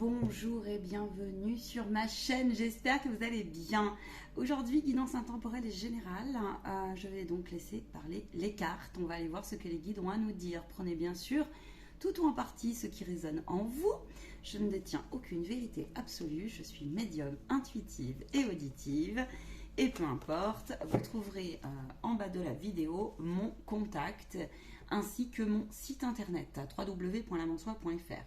bonjour et bienvenue sur ma chaîne, j'espère que vous allez bien. Aujourd'hui, guidance intemporelle et générale, je vais donc laisser parler les cartes. On va aller voir ce que les guides ont à nous dire. Prenez bien sûr tout ou en partie ce qui résonne en vous. Je ne détiens aucune vérité absolue, je suis médium, intuitive et auditive. Et peu importe, vous trouverez en bas de la vidéo mon contact ainsi que mon site internet www.lamansoi.fr.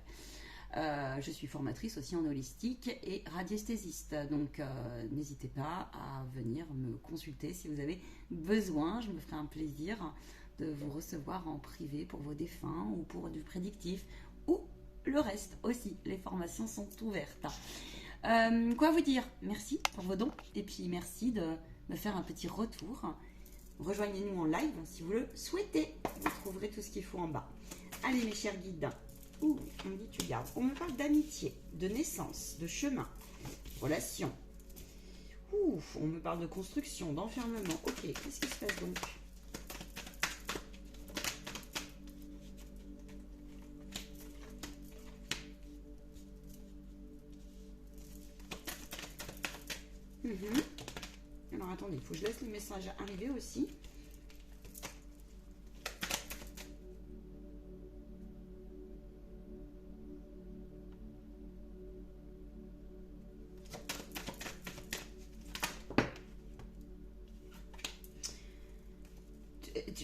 Je suis formatrice aussi en holistique et radiesthésiste, donc n'hésitez pas à venir me consulter si vous avez besoin. Je me ferai un plaisir de vous recevoir en privé pour vos défunts ou pour du prédictif ou le reste aussi. Les formations sont ouvertes. Quoi vous dire? Merci pour vos dons et puis merci de me faire un petit retour. Rejoignez-nous en live si vous le souhaitez. Vous trouverez tout ce qu'il faut en bas. Allez mes chers guides. Ouh, on me dit tu gardes. On me parle d'amitié, de naissance, de chemin, relation. Ouh, on me parle de construction, d'enfermement. Ok, qu'est-ce qui se passe donc? Alors attendez, il faut que je laisse le message arriver aussi.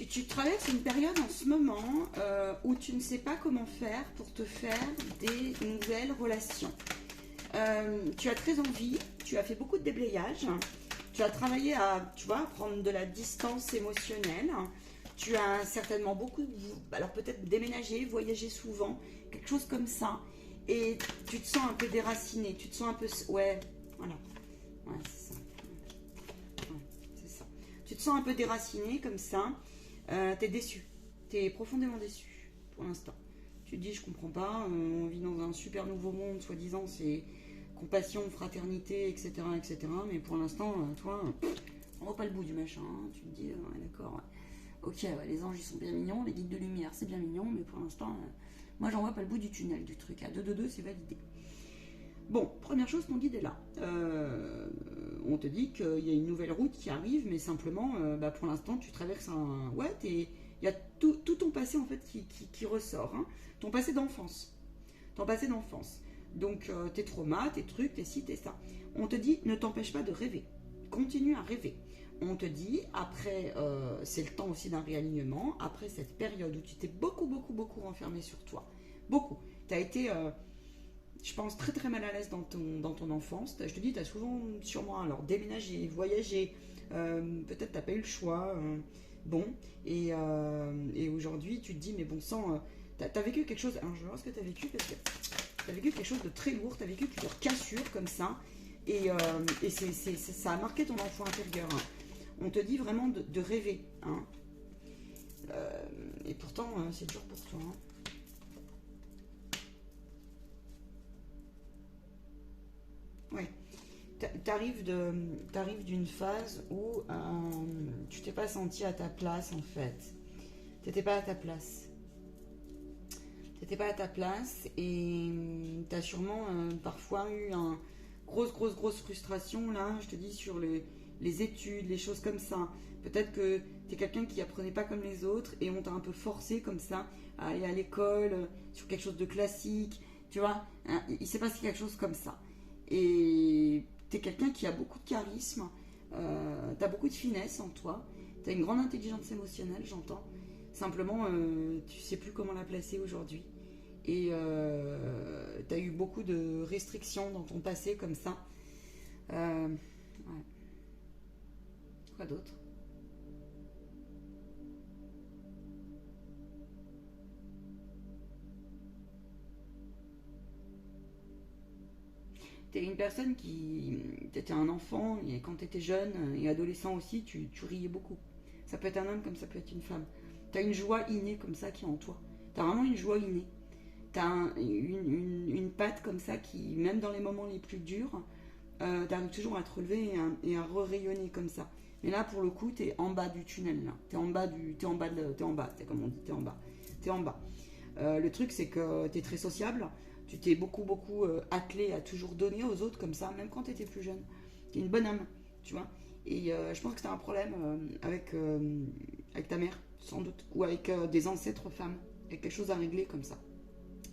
Tu traverses une période en ce moment où tu ne sais pas comment faire pour te faire des nouvelles relations. Tu as très envie, tu as fait beaucoup de déblayage, tu as travaillé à, tu vois, prendre de la distance émotionnelle, tu as certainement beaucoup, alors peut-être déménager, voyager souvent, quelque chose comme ça, et tu te sens un peu déraciné, tu te sens un peu, ouais, voilà, ouais, c'est ça, ouais, c'est ça, tu te sens un peu déraciné comme ça, t'es déçu, t'es profondément déçu pour l'instant. Tu te dis, je comprends pas, on vit dans un super nouveau monde, soi-disant, c'est compassion, fraternité, etc., etc. Mais pour l'instant, toi, on voit pas le bout du machin. Hein. Tu te dis, ouais, d'accord, ouais. Ok, ouais, les anges, ils sont bien mignons, les guides de lumière, c'est bien mignon, mais pour l'instant, moi, j'en vois pas le bout du tunnel du truc. À 2-2-2, c'est validé. Bon, première chose, ton guide est là. On te dit qu'il y a une nouvelle route qui arrive, mais simplement, pour l'instant, tu traverses un... Ouais, il y a tout ton passé, en fait, qui ressort. Hein. Ton passé d'enfance. Ton passé d'enfance. Donc, tes traumas, tes trucs, tes ci, tes ça. On te dit, ne t'empêche pas de rêver. Continue à rêver. On te dit, après, c'est le temps aussi d'un réalignement, après cette période où tu t'es beaucoup renfermé sur toi. Beaucoup. Tu as été... je pense très très mal à l'aise dans ton enfance. Je te dis, tu as souvent, sûrement, alors déménagé, voyagé, peut-être tu n'as pas eu le choix. Bon, et aujourd'hui, tu te dis, mais bon sang, tu as vécu quelque chose. Alors, je vais voir ce que tu as vécu, parce que tu as vécu quelque chose de très lourd, tu as vécu plusieurs cassures comme ça, et ça a marqué ton enfant intérieur. Hein. On te dit vraiment de rêver. Hein. Et pourtant, c'est dur pour toi. Hein. Ouais, t'arrives d'une phase où tu t'es pas senti à ta place en fait. T'étais pas à ta place. T'étais pas à ta place et t'as sûrement parfois eu un grosse frustration là, je te dis, sur les études, les choses comme ça. Peut-être que t'es quelqu'un qui apprenait pas comme les autres et on t'a un peu forcé comme ça à aller à l'école sur quelque chose de classique, tu vois. Hein, il s'est passé quelque chose comme ça. Et tu es quelqu'un qui a beaucoup de charisme, tu as beaucoup de finesse en toi, tu as une grande intelligence émotionnelle, j'entends. Simplement, tu sais plus comment la placer aujourd'hui. Et tu as eu beaucoup de restrictions dans ton passé comme ça. Ouais. Quoi d'autre? T'es une personne qui... T'étais un enfant, et quand t'étais jeune et adolescent aussi, tu riais beaucoup. Ça peut être un homme comme ça peut être une femme. T'as une joie innée comme ça qui est en toi. T'as vraiment une joie innée. T'as une patte comme ça qui, même dans les moments les plus durs, t'arrives toujours à te relever et à re-rayonner comme ça. Mais là, pour le coup, t'es en bas du tunnel. Là. T'es en bas, c'est comme on dit, t'es en bas. T'es en bas. Le truc, c'est que t'es très sociable. Tu t'es beaucoup attelé à toujours donner aux autres comme ça, même quand tu étais plus jeune. Tu es une bonne âme, tu vois. Et je pense que tu as un problème avec ta mère, sans doute, ou avec des ancêtres femmes. Il y a quelque chose à régler comme ça,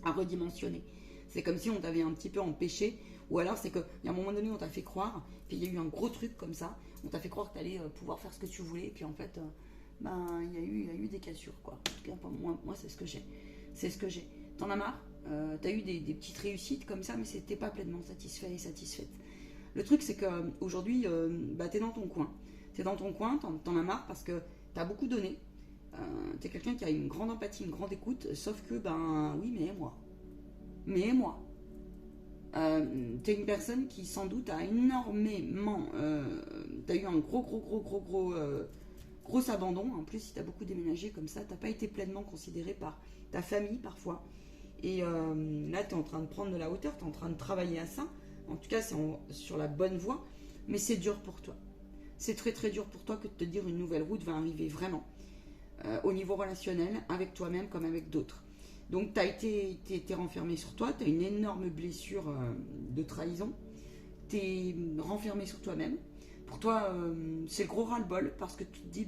à redimensionner. C'est comme si on t'avait un petit peu empêché, ou alors c'est qu'il y a un moment donné on t'a fait croire, puis il y a eu un gros truc comme ça, on t'a fait croire que tu allais pouvoir faire ce que tu voulais, puis en fait, il y a eu des cassures, quoi. En tout cas, moi c'est ce que j'ai. C'est ce que j'ai. T'en as marre, t'as eu des petites réussites comme ça, mais c'était pas pleinement satisfait et satisfaite. Le truc, c'est qu'aujourd'hui, t'es dans ton coin. T'es dans ton coin, t'en as marre parce que t'as beaucoup donné. T'es quelqu'un qui a une grande empathie, une grande écoute, sauf que, oui, mais moi. Mais moi. T'es une personne qui, sans doute, a énormément... t'as eu un gros abandon. En plus, si t'as beaucoup déménagé comme ça, t'as pas été pleinement considéré par ta famille, parfois. Et là, t'es en train de prendre de la hauteur, t'es en train de travailler à ça. En tout cas, c'est sur la bonne voie, mais c'est dur pour toi. C'est très très dur pour toi que de te dire une nouvelle route va arriver vraiment. Au niveau relationnel, avec toi-même comme avec d'autres. Donc, t'es renfermé sur toi, t'as une énorme blessure de trahison. T'es renfermé sur toi-même. Pour toi, c'est le gros ras-le-bol parce que tu te dis,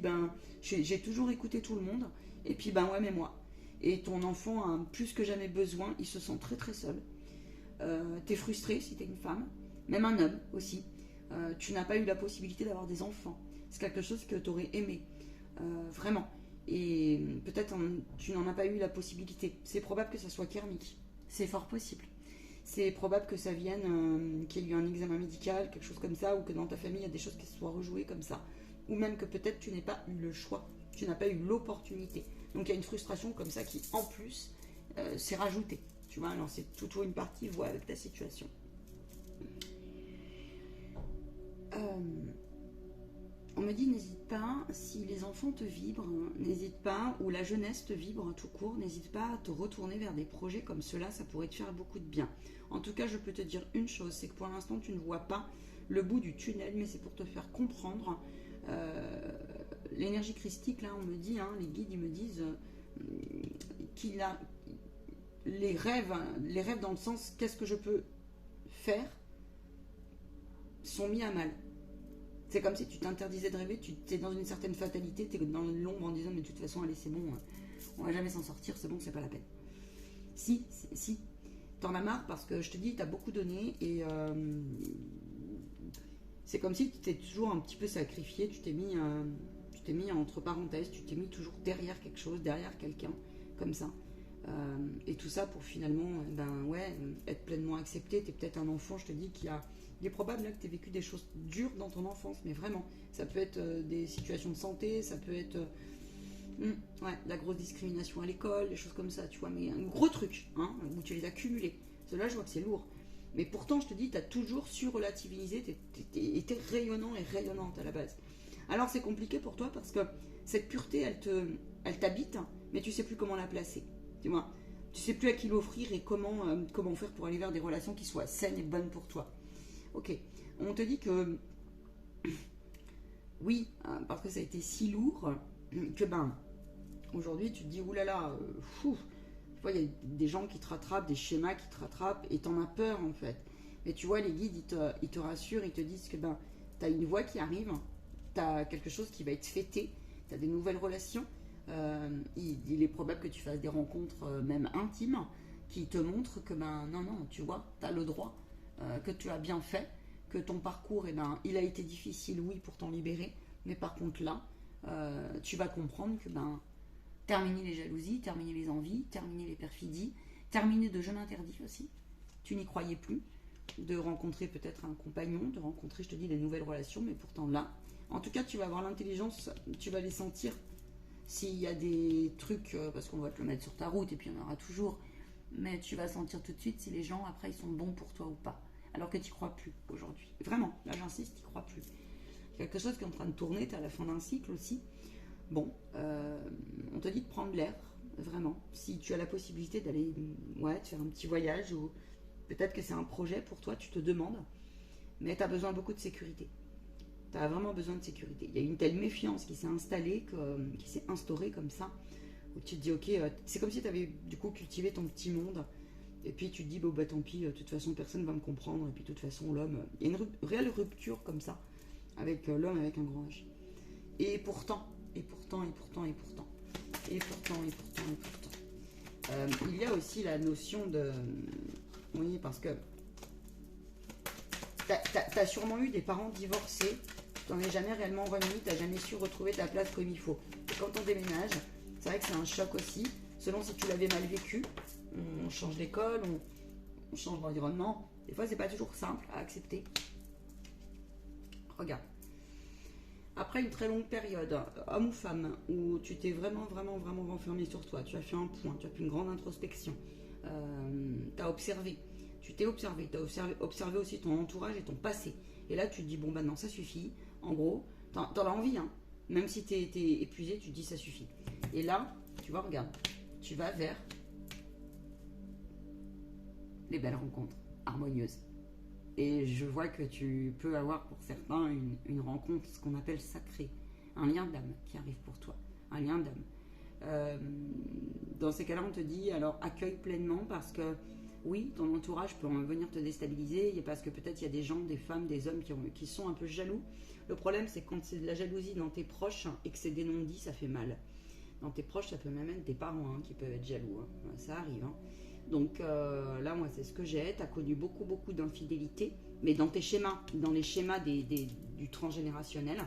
j'ai toujours écouté tout le monde, et puis, ouais, mais moi. Et ton enfant a plus que jamais besoin, il se sent très très seul. T'es frustré si t'es une femme, même un homme aussi. Tu n'as pas eu la possibilité d'avoir des enfants. C'est quelque chose que tu aurais aimé, vraiment. Et peut-être tu n'en as pas eu la possibilité. C'est probable que ça soit karmique. C'est fort possible. C'est probable que ça vienne, qu'il y ait eu un examen médical, quelque chose comme ça, ou que dans ta famille il y a des choses qui se soient rejouées comme ça. Ou même que peut-être tu n'aies pas eu le choix, tu n'as pas eu l'opportunité. Donc il y a une frustration comme ça qui, en plus, s'est rajoutée. Tu vois, alors c'est tout ou une partie, voit avec ta situation. On me dit, n'hésite pas, si les enfants te vibrent, n'hésite pas, ou la jeunesse te vibre tout court, n'hésite pas à te retourner vers des projets comme cela, ça pourrait te faire beaucoup de bien. En tout cas, je peux te dire une chose, c'est que pour l'instant, tu ne vois pas le bout du tunnel, mais c'est pour te faire comprendre. L'énergie christique, là, on me dit, les guides, ils me disent qu'il a les rêves dans le sens, qu'est-ce que je peux faire, sont mis à mal. C'est comme si tu t'interdisais de rêver, tu es dans une certaine fatalité, tu es dans l'ombre en disant mais de toute façon allez c'est bon, on va jamais s'en sortir, c'est bon, c'est pas la peine. Si, t'en as marre parce que je te dis, t'as beaucoup donné et c'est comme si tu t'es toujours un petit peu sacrifié, tu t'es mis entre parenthèses, tu t'es mis toujours derrière quelque chose, derrière quelqu'un, comme ça. Et tout ça pour finalement, être pleinement accepté. T'es peut-être un enfant, je te dis, il est probable là, que tu aies vécu des choses dures dans ton enfance, mais vraiment, ça peut être des situations de santé, ça peut être la grosse discrimination à l'école, des choses comme ça, tu vois, mais un gros truc, où tu les as cumulés. Cela, je vois que c'est lourd. Mais pourtant, je te dis, tu as toujours su relativiser, t'es rayonnant et rayonnante à la base. Alors c'est compliqué pour toi parce que cette pureté, elle t'habite, mais tu sais plus comment la placer. Tu vois, tu sais plus à qui l'offrir et comment faire pour aller vers des relations qui soient saines et bonnes pour toi. Ok, on te dit que oui, parce que ça a été si lourd que aujourd'hui tu te dis oulala, tu vois, il y a des gens qui te rattrapent, des schémas qui te rattrapent et t'en as peur en fait. Mais tu vois, les guides ils te rassurent, ils te disent que t'as une voie qui arrive, t'as quelque chose qui va être fêté, t'as des nouvelles relations. Il est probable que tu fasses des rencontres même intimes qui te montrent que non, tu vois, tu as le droit, que tu as bien fait, que ton parcours, il a été difficile, oui, pour t'en libérer, mais par contre là, tu vas comprendre que terminer les jalousies, terminer les envies, terminer les perfidies, terminer de je m'interdis aussi, tu n'y croyais plus, de rencontrer peut-être un compagnon, de rencontrer, je te dis, des nouvelles relations, mais pourtant là, en tout cas, tu vas avoir l'intelligence, tu vas les sentir. S'il y a des trucs, parce qu'on va te le mettre sur ta route et puis il y en aura toujours, mais tu vas sentir tout de suite si les gens après ils sont bons pour toi ou pas, alors que tu n'y crois plus aujourd'hui. Vraiment, là j'insiste, tu n'y crois plus. Il y a quelque chose qui est en train de tourner, tu es à la fin d'un cycle aussi. Bon, on te dit de prendre l'air, vraiment. Si tu as la possibilité d'aller te faire un petit voyage, ou peut-être que c'est un projet pour toi, tu te demandes, mais tu as besoin de beaucoup de sécurité. Tu as vraiment besoin de sécurité. Il y a une telle méfiance qui s'est installée, qui s'est instaurée comme ça, où tu te dis, ok, c'est comme si tu avais du coup cultivé ton petit monde, Et puis tu te dis, bon bah tant pis, de toute façon personne ne va me comprendre, et puis de toute façon l'homme, il y a une réelle rupture comme ça, avec l'homme avec un grand H. Et pourtant, et pourtant, et pourtant, et pourtant, et pourtant, et pourtant, et pourtant. Il y a aussi la notion de... Oui, parce que t'as sûrement eu des parents divorcés, tu n'en es jamais réellement remis, tu n'as jamais su retrouver ta place comme il faut. Et quand on déménage, c'est vrai que c'est un choc aussi, selon si tu l'avais mal vécu, on change d'école, on change d'environnement. Des fois, c'est pas toujours simple à accepter. Regarde. Après une très longue période, homme ou femme, où tu t'es vraiment renfermé sur toi, tu as fait un point, tu as fait une grande introspection, tu as observé, tu t'es observé, tu as observé aussi ton entourage et ton passé. Et là, tu te dis, bon, bah non, ça suffit. En gros, t'en as envie, hein. Même si t'es épuisé, tu te dis, ça suffit. Et là, tu vois, regarde, tu vas vers les belles rencontres harmonieuses. Et je vois que tu peux avoir pour certains une rencontre, ce qu'on appelle sacrée, un lien d'âme qui arrive pour toi, un lien d'âme. Dans ces cas-là, on te dit, alors accueille pleinement parce que oui, ton entourage peut venir te déstabiliser, parce que peut-être il y a des gens, des femmes, des hommes qui sont un peu jaloux. Le problème, c'est quand c'est de la jalousie dans tes proches et que c'est des non-dits, ça fait mal. Dans tes proches, ça peut même être tes parents qui peuvent être jaloux, ça arrive. Donc là, moi, c'est ce que j'ai. Tu as connu beaucoup d'infidélité, mais dans tes schémas, dans les schémas du transgénérationnel.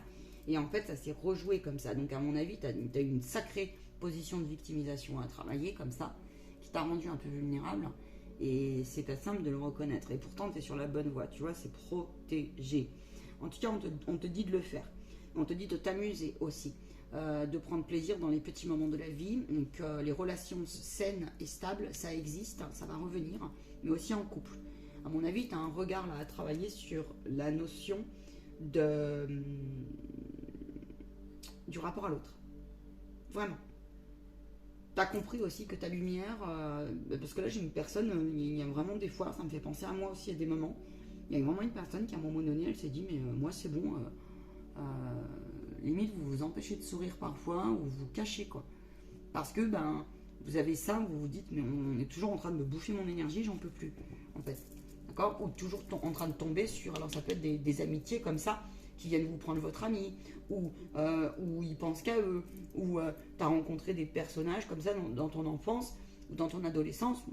Et en fait, ça s'est rejoué comme ça. Donc, à mon avis, tu as eu une sacrée position de victimisation à travailler comme ça, qui t'a rendu un peu vulnérable. Et c'est pas simple de le reconnaître. Et pourtant, tu es sur la bonne voie. Tu vois, c'est protégé. En tout cas, on te dit de le faire. On te dit de t'amuser aussi. De prendre plaisir dans les petits moments de la vie. Donc, les relations saines et stables, ça existe, ça va revenir, mais aussi en couple. À mon avis, tu as un regard là à travailler sur la notion du rapport à l'autre. Vraiment. Tu as compris aussi que ta lumière, parce que là j'ai une personne, il y a vraiment des fois, ça me fait penser à moi aussi à des moments, il y a vraiment une personne qui à un moment donné, elle s'est dit, mais moi c'est bon, limite vous vous empêchez de sourire parfois, ou vous vous cachez quoi. Parce que vous avez ça, vous vous dites, mais on est toujours en train de me bouffer mon énergie, j'en peux plus, en fait. D'accord? Ou toujours en train de tomber sur, alors ça peut être des amitiés comme ça, qui viennent vous prendre votre ami, ou ils pensent qu'à eux, ou tu as rencontré des personnages comme ça dans ton enfance, ou dans ton adolescence,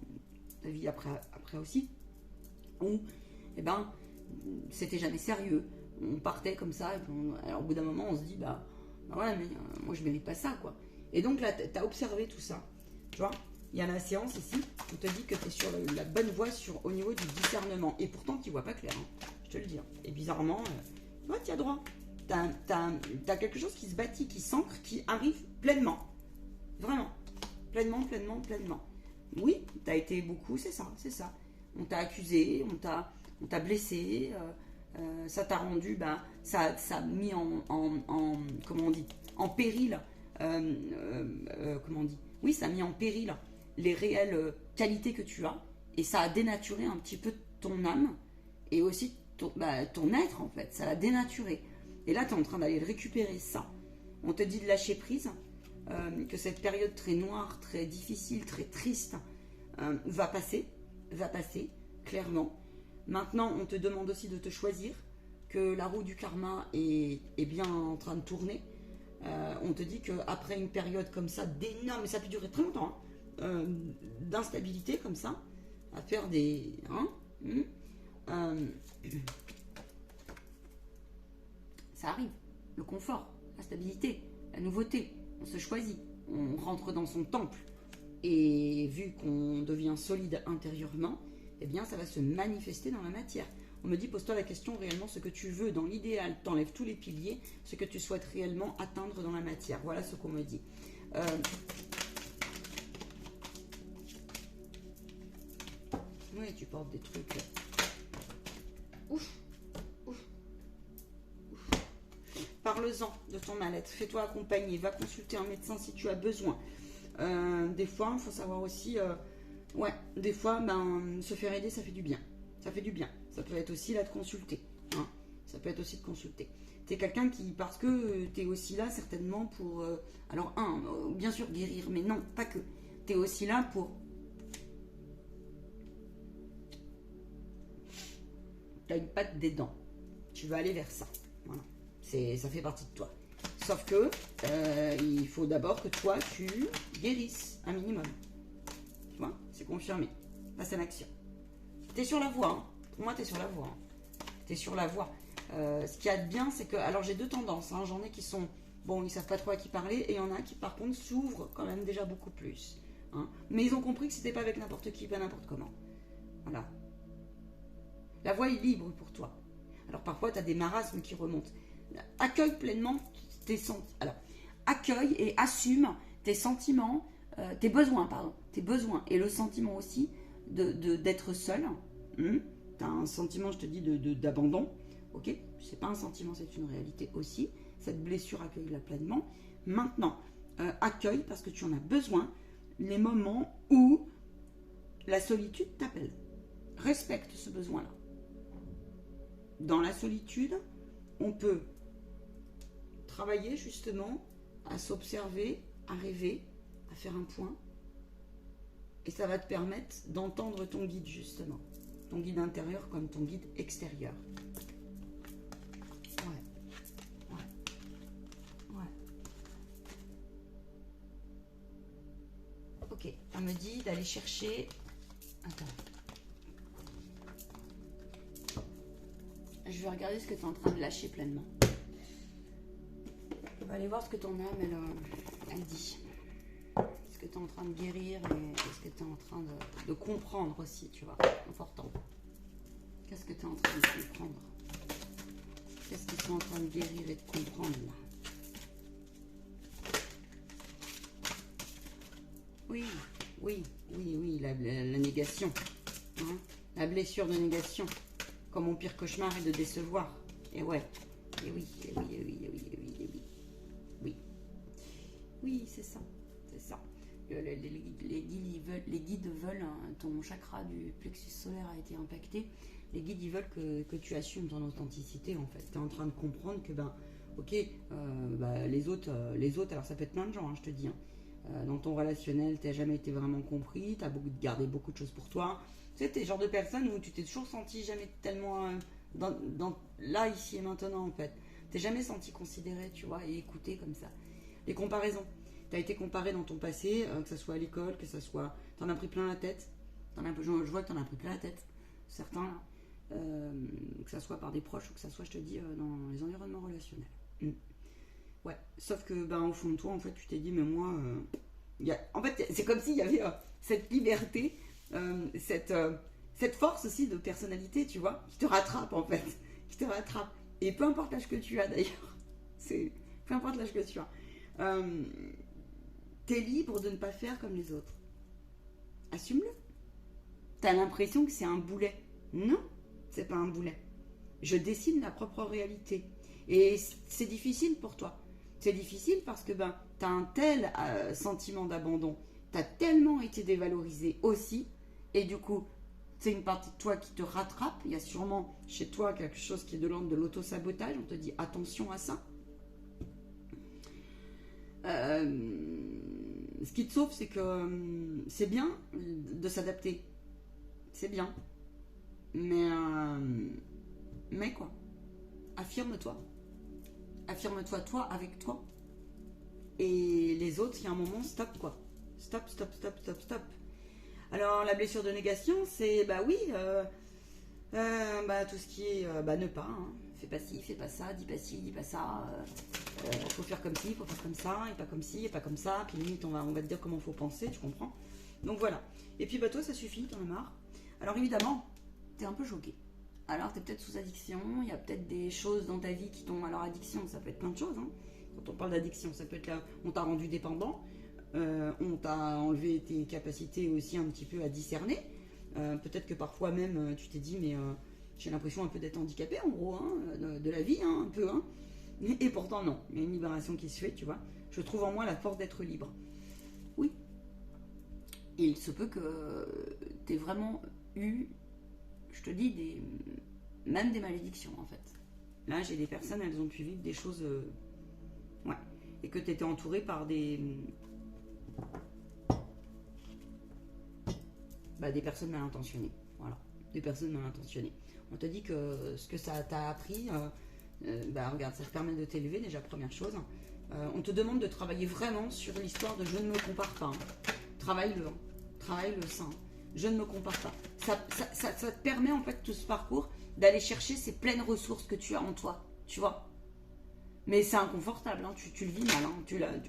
ta vie après aussi, où, c'était jamais sérieux. On partait comme ça, et puis alors au bout d'un moment, on se dit, ouais, mais moi je mérite pas ça, quoi. Et donc là, tu as observé tout ça, tu vois. Il y a la séance ici, on te dit que tu es sur la bonne voie au niveau du discernement. Et pourtant, tu vois pas clair, je te le dis. Et bizarrement, tu as droit. T'as quelque chose qui se bâtit, qui s'ancre, qui arrive pleinement. Vraiment. Pleinement. Oui, tu as été beaucoup, c'est ça. On t'a accusé, on t'a blessé, ça t'a rendu, ça a mis comment on dit, en péril, comment on dit, oui, ça a mis en péril les réelles qualités que tu as, et ça a dénaturé un petit peu ton âme, et aussi ton être en fait, ça l'a dénaturé. Et là, tu es en train d'aller récupérer ça. On te dit de lâcher prise, que cette période très noire, très difficile, très triste, va passer, clairement. Maintenant, on te demande aussi de te choisir, que la roue du karma est bien en train de tourner. On te dit qu'après une période comme ça, d'énorme, mais ça peut durer très longtemps, d'instabilité comme ça, à faire des... ça arrive, le confort, la stabilité, la nouveauté, on se choisit, on rentre dans son temple, et vu qu'on devient solide intérieurement, eh bien ça va se manifester dans la matière. On me dit, pose-toi la question réellement, ce que tu veux dans l'idéal, t'enlèves tous les piliers, ce que tu souhaites réellement atteindre dans la matière. Voilà ce qu'on me dit. Oui, tu portes des trucs. Ouf. Parle-en de ton mal-être, fais-toi accompagner, va consulter un médecin si tu as besoin. Des fois, il faut savoir aussi, des fois, se faire aider, ça fait du bien. Ça fait du bien. Ça peut être aussi là de consulter. Ça peut être aussi de consulter. T'es quelqu'un qui, parce que t'es aussi là certainement pour, bien sûr guérir, mais non, pas que. T'es aussi là pour tu as une patte des dents. Tu vas aller vers ça. Voilà. Ça fait partie de toi. Sauf que il faut d'abord que toi, tu guérisses un minimum. Tu vois, c'est confirmé. Passe à l'action. Tu es sur la voie. Hein. Pour moi, tu es sur la voie. Hein. Tu es sur la voie. Ce qu'il y a de bien, c'est que... Alors, j'ai deux tendances. Hein. J'en ai qui sont... Bon, ils savent pas trop à qui parler. Et il y en a qui, par contre, s'ouvrent quand même déjà beaucoup plus. Hein. Mais ils ont compris que c'était pas avec n'importe qui, pas n'importe comment. Voilà. La voie est libre pour toi. Alors, parfois, tu as des marasmes qui remontent. Accueille pleinement tes sentiments. Alors, accueille et assume tes sentiments, tes besoins, pardon. Tes besoins et le sentiment aussi d'être seul. Tu as un sentiment, je te dis, d'abandon. Ok, c'est pas un sentiment, c'est une réalité aussi. Cette blessure, accueille-la pleinement. Maintenant, accueille, parce que tu en as besoin, les moments où la solitude t'appelle. Respecte ce besoin-là. Dans la solitude, on peut travailler justement à s'observer, à rêver, à faire un point. Et ça va te permettre d'entendre ton guide justement. Ton guide intérieur comme ton guide extérieur. Ouais. Ok, on me dit d'aller chercher... Attends. Je vais regarder ce que tu es en train de lâcher pleinement. On va aller voir ce que ton âme, elle dit. Ce que tu es en train de guérir et ce que tu es en train de comprendre aussi, tu vois. Important. Qu'est-ce que tu es en train de comprendre? Qu'est-ce qu'ils sont en train de guérir et de comprendre là? Oui, la négation. Hein, la blessure de négation. Comme mon pire cauchemar est de décevoir. Et ouais. Et oui. Oui, c'est ça. C'est ça. Les guides veulent, hein, ton chakra du plexus solaire a été impacté. Les guides, ils veulent que tu assumes ton authenticité, en fait. Tu es en train de comprendre que, les autres, alors ça peut être plein de gens, hein, je te dis. Hein. Dans ton relationnel, tu n'as jamais été vraiment compris, tu as gardé beaucoup de choses pour toi. Tu sais, tu es le genre de personne où tu t'es toujours senti jamais tellement là, ici et maintenant, en fait. Tu n'es jamais senti considéré, tu vois, et écouté comme ça. Les comparaisons. Tu as été comparé dans ton passé, que ce soit à l'école, que ce soit... Tu en as pris plein la tête. Je vois que tu en as pris plein la tête. Certains, que ce soit par des proches ou que ce soit, je te dis, dans les environnements relationnels. Ouais, sauf que, au fond de toi, en fait, tu t'es dit, mais moi... En fait, c'est comme s'il y avait cette liberté, cette force aussi de personnalité, tu vois, qui te rattrape, en fait. Qui te rattrape. Et peu importe l'âge que tu as, d'ailleurs. Peu importe l'âge que tu as. T'es libre de ne pas faire comme les autres. Assume-le. T'as l'impression que c'est un boulet. Non, c'est pas un boulet. Je dessine ma propre réalité. Et c'est difficile pour toi. C'est difficile parce que t'as un tel sentiment d'abandon. T'as tellement été dévalorisé aussi. Et du coup, c'est une partie de toi qui te rattrape. Il y a sûrement chez toi quelque chose qui est de l'ordre de l'auto-sabotage. On te dit attention à ça. Ce qui te sauve, c'est que c'est bien de s'adapter. C'est bien. Mais quoi? Affirme-toi. Affirme-toi, toi, avec toi. Et les autres, il y a un moment, stop, quoi. Stop. Alors, la blessure de négation, c'est, tout ce qui est, ne pas, hein. Fais pas ci, fais pas ça, dis pas ci, dis pas ça. Faut faire comme ci, faut faire comme ça, et pas comme ci, et pas comme ça. Puis limite, on va te dire comment faut penser, tu comprends? Donc voilà. Et puis, toi, ça suffit, t'en as marre. Alors évidemment, t'es un peu choqué. Alors, t'es peut-être sous addiction, il y a peut-être des choses dans ta vie qui t'ont... Alors, addiction, ça peut être plein de choses, hein. Quand on parle d'addiction, ça peut être là, on t'a rendu dépendant, on t'a enlevé tes capacités aussi un petit peu à discerner. Peut-être que parfois même, tu t'es dit, mais j'ai l'impression un peu d'être handicapé, en gros, hein, de la vie, hein, un peu, hein. Et pourtant, non. Il y a une libération qui se fait, tu vois. Je trouve en moi la force d'être libre. Oui. Et il se peut que t'aies vraiment eu, je te dis, même des malédictions, en fait. Là, j'ai des personnes, elles ont pu vivre des choses... ouais. Et que tu étais entouré par des personnes mal intentionnées. Voilà. des personnes mal intentionnées. On te dit que ce que ça t'a appris, regarde, ça te permet de t'élever déjà, première chose. On te demande de travailler vraiment sur l'histoire de je ne me compare pas. Travaille-le, travaille-le ça. Je ne me compare pas. Ça te permet en fait tout ce parcours d'aller chercher ces pleines ressources que tu as en toi, tu vois. Mais c'est inconfortable, hein, tu le vis mal, hein,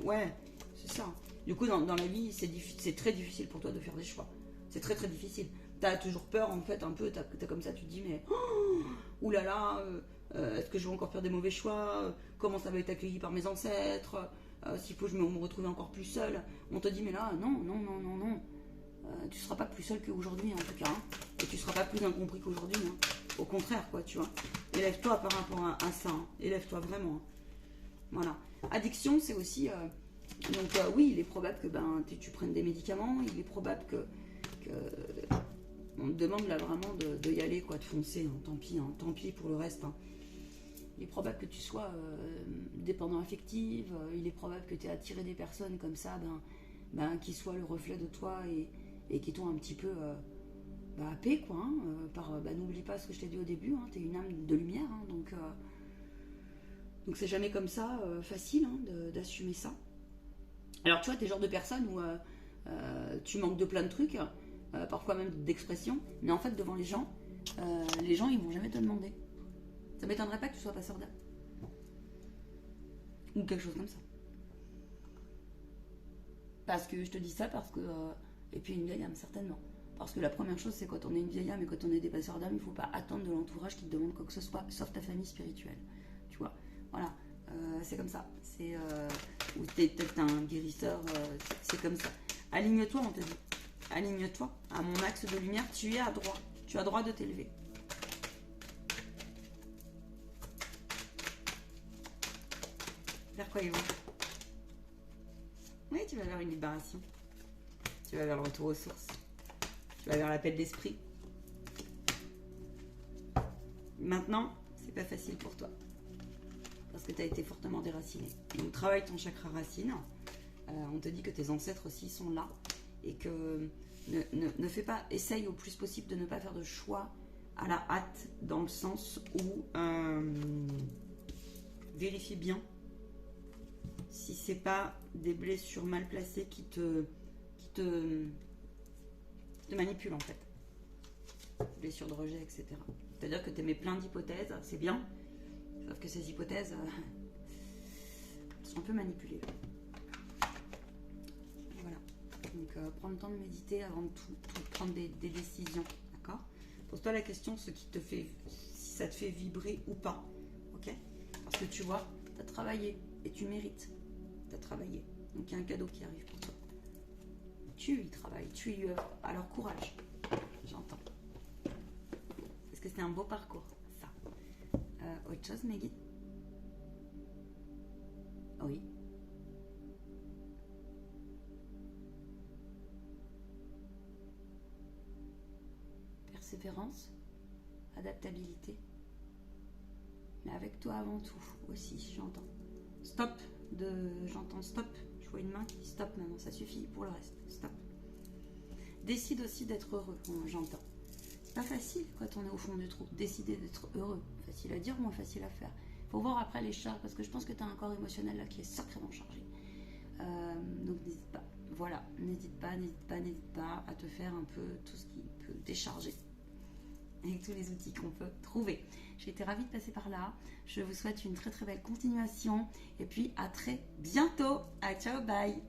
ouais, c'est ça. Du coup, dans la vie, c'est très difficile pour toi de faire des choix. C'est très très difficile. T'as toujours peur en fait, un peu, t'as comme ça, tu te dis mais oulala, est-ce que je vais encore faire des mauvais choix, comment ça va être accueilli par mes ancêtres, s'il faut que je me retrouve encore plus seule. On te dit mais là, non, tu seras pas plus seul qu'aujourd'hui en tout cas, hein, et tu seras pas plus incompris qu'aujourd'hui, hein. Au contraire quoi, tu vois. Élève-toi par rapport à ça, hein. Élève-toi vraiment. Hein. Voilà. Addiction, c'est aussi... oui, il est probable que tu prennes des médicaments, il est probable que on te demande là vraiment de y aller, quoi, de foncer, hein, tant pis pour le reste. Hein. Il est probable que tu sois dépendant affectif, il est probable que tu aies attiré des personnes comme ça, qui soient le reflet de toi et qui t'ont un petit peu happé, quoi. Hein, n'oublie pas ce que je t'ai dit au début, hein, tu es une âme de lumière, hein, donc c'est jamais comme ça facile, hein, d'assumer ça. Alors tu vois, t'es le genre de personne où tu manques de plein de trucs, parfois même d'expression, mais en fait devant les gens ils vont jamais te demander. Ça m'étonnerait pas que tu sois passeur d'âme. Ou quelque chose comme ça. Parce que je te dis ça parce que... et puis une vieille âme, certainement. Parce que la première chose, c'est quand on est une vieille âme et quand on est des passeurs d'âme, il ne faut pas attendre de l'entourage qui te demande quoi que ce soit, sauf ta famille spirituelle. Tu vois, voilà. C'est comme ça. Ou t'es peut-être un guérisseur, c'est comme ça. Aligne-toi, on te dit. Aligne-toi à mon axe de lumière, tu es à droit. Tu as droit de t'élever. Vers quoi ils vont? Oui, tu vas vers une libération. Tu vas vers le retour aux sources. Tu vas vers l'appel d'esprit. Maintenant, c'est pas facile pour toi. Parce que tu as été fortement déraciné. Donc travaille ton chakra racine. On te dit que tes ancêtres aussi sont là. Et que ne fais pas, essaye au plus possible de ne pas faire de choix à la hâte, dans le sens où vérifie bien si c'est pas des blessures mal placées qui te manipulent en fait. Blessures de rejet, etc. C'est-à-dire que tu émets plein d'hypothèses, c'est bien, sauf que ces hypothèses sont un peu manipulées. Voilà. Donc prends le temps de méditer avant de tout prendre des décisions, d'accord? Pose-toi la question, si ça te fait vibrer ou pas, ok? Parce que tu vois, tu as travaillé et tu mérites. Tu as travaillé. Donc il y a un cadeau qui arrive pour toi. Tu y travailles, tu y œuvres. Alors courage, j'entends. Est-ce que c'est un beau parcours, ça? Autre chose, Meggy? Oui. Persévérance, adaptabilité. Mais avec toi avant tout, aussi, j'entends. Stop, j'entends stop. Je vois une main qui dit stop maintenant, ça suffit pour le reste. Stop. Décide aussi d'être heureux, j'entends. C'est pas facile quand on est au fond du trou. Décider d'être heureux. Facile à dire, moins facile à faire. Faut voir après les charges, parce que je pense que tu as un corps émotionnel là qui est sacrément chargé. Donc n'hésite pas. Voilà, n'hésite pas à te faire un peu tout ce qui peut décharger. Avec tous les outils qu'on peut trouver. J'ai été ravie de passer par là. Je vous souhaite une très très belle continuation. Et puis à très bientôt. Ciao, bye.